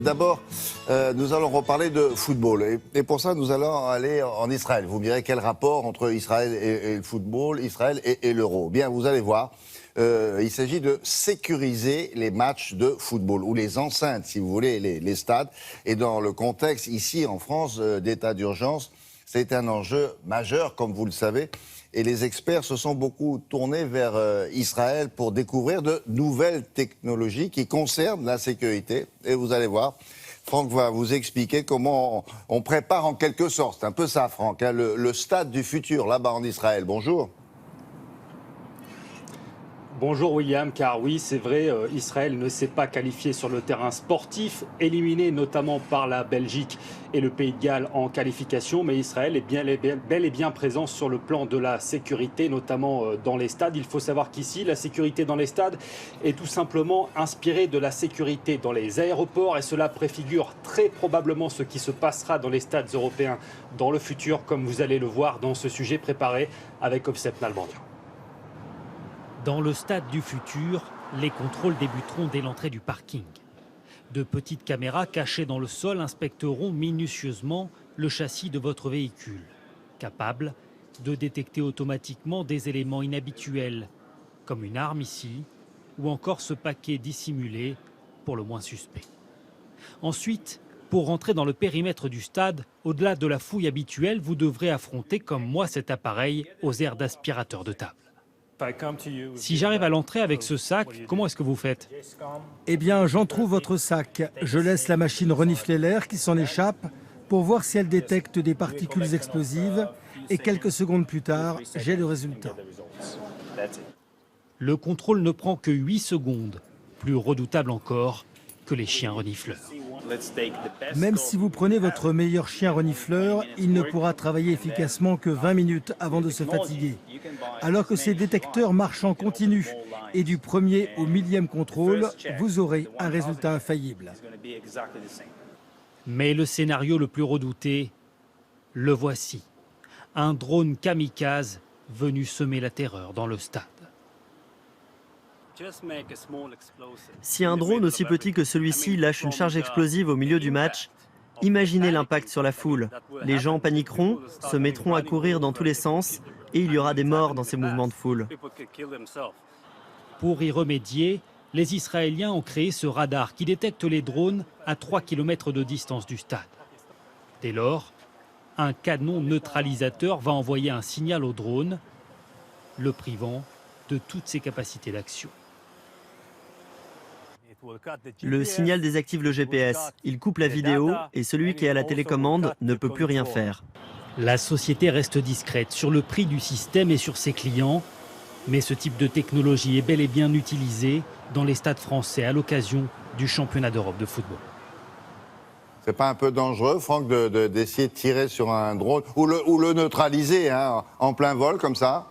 D'abord, nous allons reparler de football. Et pour ça, nous allons aller en Israël. Vous me direz quel rapport entre Israël et le football, Israël et l'euro. Bien, vous allez voir, il s'agit de sécuriser les matchs de football, ou les enceintes, si vous voulez, les stades. Et dans le contexte, ici, en France, d'état d'urgence, c'est un enjeu majeur, comme vous le savez. Et les experts se sont beaucoup tournés vers Israël pour découvrir de nouvelles technologies qui concernent la sécurité. Et vous allez voir, Franck va vous expliquer comment on prépare en quelque sorte, c'est un peu ça Franck, hein, le stade du futur là-bas en Israël. Bonjour. Bonjour William, car oui, c'est vrai, Israël ne s'est pas qualifié sur le terrain sportif, éliminé notamment par la Belgique et le Pays de Galles en qualification, mais Israël est bel et bien présent sur le plan de la sécurité, notamment dans les stades. Il faut savoir qu'ici, la sécurité dans les stades est tout simplement inspirée de la sécurité dans les aéroports, et cela préfigure très probablement ce qui se passera dans les stades européens dans le futur, comme vous allez le voir dans ce sujet préparé avec Obsep Nalbandian. Dans le stade du futur, les contrôles débuteront dès l'entrée du parking. De petites caméras cachées dans le sol inspecteront minutieusement le châssis de votre véhicule, capables de détecter automatiquement des éléments inhabituels, comme une arme ici, ou encore ce paquet dissimulé, pour le moins suspect. Ensuite, pour rentrer dans le périmètre du stade, au-delà de la fouille habituelle, vous devrez affronter, comme moi, cet appareil aux airs d'aspirateur de table. Si j'arrive à l'entrée avec ce sac, comment est-ce que vous faites? Eh bien, j'entrouvre votre sac. Je laisse la machine renifler l'air qui s'en échappe pour voir si elle détecte des particules explosives. Et quelques secondes plus tard, j'ai le résultat. Le contrôle ne prend que 8 secondes, plus redoutable encore que les chiens renifleurs. Même si vous prenez votre meilleur chien renifleur, il ne pourra travailler efficacement que 20 minutes avant de se fatiguer. Alors que ces détecteurs marchent en continu et du premier au millième contrôle, vous aurez un résultat infaillible. Mais le scénario le plus redouté, le voici. Un drone kamikaze venu semer la terreur dans le stade. Si un drone aussi petit que celui-ci lâche une charge explosive au milieu du match, imaginez l'impact sur la foule. Les gens paniqueront, se mettront à courir dans tous les sens et il y aura des morts dans ces mouvements de foule. Pour y remédier, les Israéliens ont créé ce radar qui détecte les drones à 3 km de distance du stade. Dès lors, un canon neutralisateur va envoyer un signal au drone, le privant de toutes ses capacités d'action. Le signal désactive le GPS, il coupe la vidéo et celui qui est à la télécommande ne peut plus rien faire. La société reste discrète sur le prix du système et sur ses clients, mais ce type de technologie est bel et bien utilisé dans les stades français à l'occasion du championnat d'Europe de football. C'est pas un peu dangereux, Franck, d'essayer de tirer sur un drone ou le neutraliser hein, en plein vol comme ça?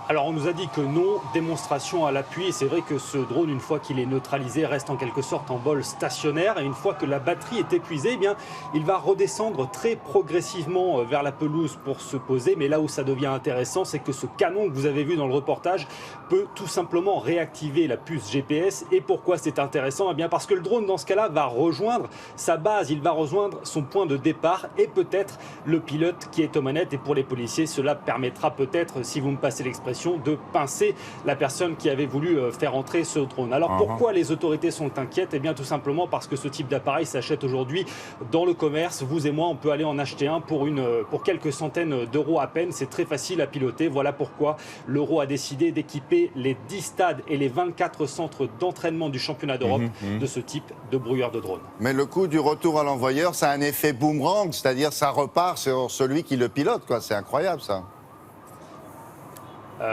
Alors on nous a dit que non, démonstration à l'appui, et c'est vrai que ce drone, une fois qu'il est neutralisé, reste en quelque sorte en vol stationnaire, et une fois que la batterie est épuisée, eh bien, il va redescendre très progressivement vers la pelouse pour se poser, mais là où ça devient intéressant, c'est que ce canon que vous avez vu dans le reportage peut tout simplement réactiver la puce GPS. Et pourquoi c'est intéressant? Eh bien parce que le drone dans ce cas-là va rejoindre sa base, il va rejoindre son point de départ et peut-être le pilote qui est aux manettes, et pour les policiers, cela permettra peut-être, si vous me passez l'expression, de pincer la personne qui avait voulu faire entrer ce drone. Alors pourquoi les autorités sont inquiètes? Eh bien tout simplement parce que ce type d'appareil s'achète aujourd'hui dans le commerce. Vous et moi, on peut aller en acheter un pour quelques centaines d'euros à peine. C'est très facile à piloter. Voilà pourquoi l'Euro a décidé d'équiper les 10 stades et les 24 centres d'entraînement du championnat d'Europe de ce type de brouilleur de drone. Mais le coup du retour à l'envoyeur, ça a un effet boomerang, c'est-à-dire ça repart sur celui qui le pilote, quoi. C'est incroyable ça.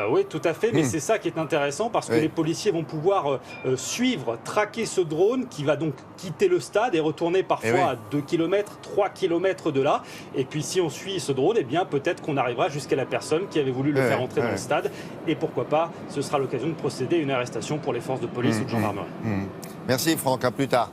Oui, tout à fait, mais c'est ça qui est intéressant parce que les policiers vont pouvoir suivre, traquer ce drone qui va donc quitter le stade et retourner parfois à 2 km, 3 km de là. Et puis si on suit ce drone, eh bien peut-être qu'on arrivera jusqu'à la personne qui avait voulu le faire entrer dans le stade. Et pourquoi pas, ce sera l'occasion de procéder à une arrestation pour les forces de police ou de gendarmerie. Merci Franck, à plus tard.